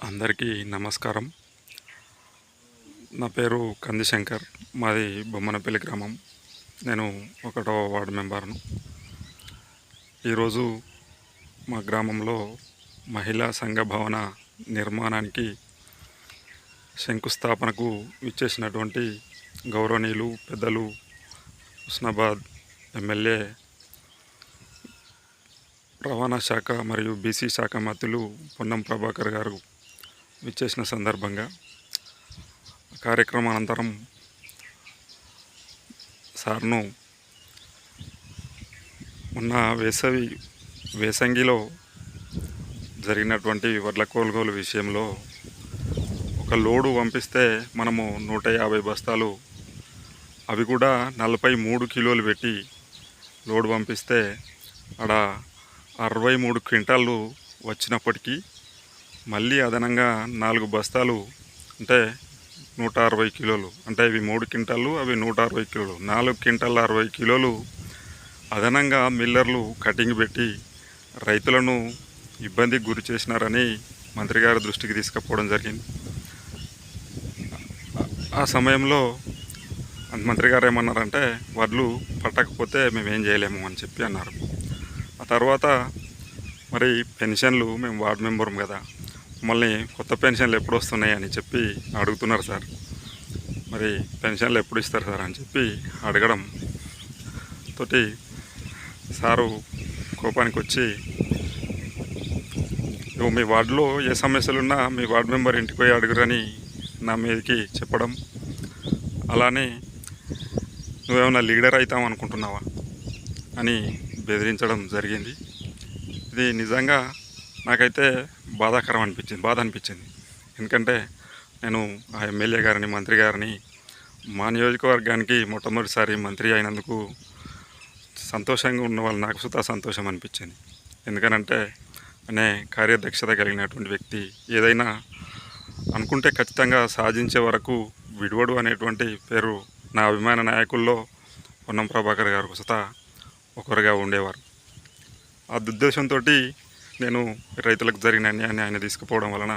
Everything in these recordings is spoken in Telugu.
అందరికీ నమస్కారం. నా పేరు కందిశంకర్. మాది బొమ్మనపల్లి గ్రామం. నేను 1వ వార్డు మెంబర్ను. ఈరోజు మా గ్రామంలో మహిళా సంఘ భవన నిర్మాణానికి శంకుస్థాపనకు ఇచ్చేసినటువంటి గౌరవనీయులు పెద్దలు హుస్నాబాద్ ఎమ్మెల్యే రవాణా శాఖ మరియు బీసీ శాఖ మంత్రులు పొన్నం ప్రభాకర్ గారు విచ్చేసిన సందర్భంగా కార్యక్రమం అనంతరం సార్ను ఉన్న వేసంగిలో జరిగినటువంటి వడ్ల కొనుగోలు విషయంలో ఒక లోడు పంపిస్తే మనము 150 బస్తాలు, అవి కూడా 43 కిలోలు పెట్టి లోడు పంపిస్తే అక్కడ 63 క్వింటాళ్ళు వచ్చినప్పటికీ మళ్ళీ అదనంగా 4 బస్తాలు అంటే 160 కిలోలు, అంటే ఇవి 3 క్వింటాళ్ళు, అవి 160 కిలోలు, 4 క్వింటాల్ 60 కిలోలు అదనంగా మిల్లర్లు కటింగ్ పెట్టి రైతులను ఇబ్బందికి గురి చేసినారని మంత్రి గారి దృష్టికి తీసుకుపోవడం జరిగింది. ఆ సమయంలో మంత్రి గారు ఏమన్నారంటే, వడ్లు పట్టకపోతే మేమేం చేయలేము అని చెప్పి అన్నారు. ఆ తర్వాత మరి పెన్షన్లు, మేము వార్డు మెంబరం కదా, మళ్ళీ కొత్త పెన్షన్లు ఎప్పుడు వస్తున్నాయి అని చెప్పి అడుగుతున్నారు సార్. మరి పెన్షన్లు ఎప్పుడు ఇస్తారు సార్ అని చెప్పి అడగడం తోటి సారు కోపానికి వచ్చి, మీ వార్డులో ఏ సమస్యలున్నా మీ వార్డు మెంబర్ ఇంటికి పోయి అడుగురని నా మీదకి చెప్పడం, అలానే నువ్వేమన్నా లీడర్ అవుతావు అనుకుంటున్నావా అని బెదిరించడం జరిగింది. ఇది నిజంగా నాకైతే బాధ అనిపించింది. ఎందుకంటే నేను ఆ ఎమ్మెల్యే గారిని, మంత్రి గారిని మా నియోజకవర్గానికి మొట్టమొదటిసారి మంత్రి అయినందుకు సంతోషంగా ఉన్న వాళ్ళు నాకు సుతా సంతోషం అనిపించింది. ఎందుకనంటే అనే కార్యదక్షత కలిగినటువంటి వ్యక్తి, ఏదైనా అనుకుంటే ఖచ్చితంగా సాధించే వరకు విడువడు అనేటువంటి పేరు నా అభిమాన నాయకుల్లో పొన్నం ప్రభాకర్ గారు సుతా ఒకరుగా ఉండేవారు. ఆ దుద్దేశంతో నేను రైతులకు జరిగిన అన్యాయాన్ని ఆయన తీసుకుపోవడం వలన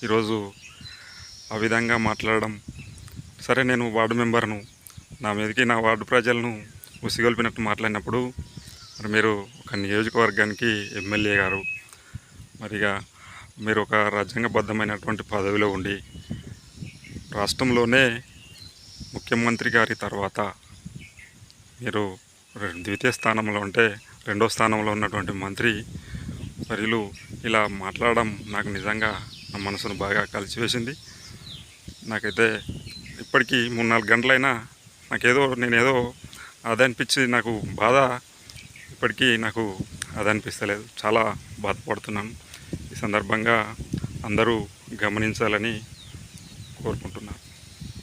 ఈరోజు ఆ విధంగా మాట్లాడడం. సరే, నేను వార్డు మెంబర్ను, నా మీదకి నా వార్డు ప్రజలను ఉసిగొల్పినట్టు మాట్లాడినప్పుడు, మరి మీరు ఒక నియోజకవర్గానికి ఎమ్మెల్యే గారు, మరిగా మీరు ఒక రాజ్యాంగబద్ధమైనటువంటి పదవిలో ఉండి రాష్ట్రంలోనే ముఖ్యమంత్రి గారి తర్వాత మీరు ద్వితీయ స్థానంలో ఉంటే రెండో స్థానంలో ఉన్నటువంటి మంత్రి మరియు ఇలా మాట్లాడడం నాకు నిజంగా నా మనసును బాగా కలిసివేసింది. నాకైతే ఇప్పటికీ 3-4 గంటలైనా నేనేదో అదనిపించి నాకు బాధ ఇప్పటికీ నాకు అదనిపిస్తలేదు. చాలా బాధపడుతున్నాను. ఈ సందర్భంగా అందరూ గమనించాలని కోరుకుంటున్నాను.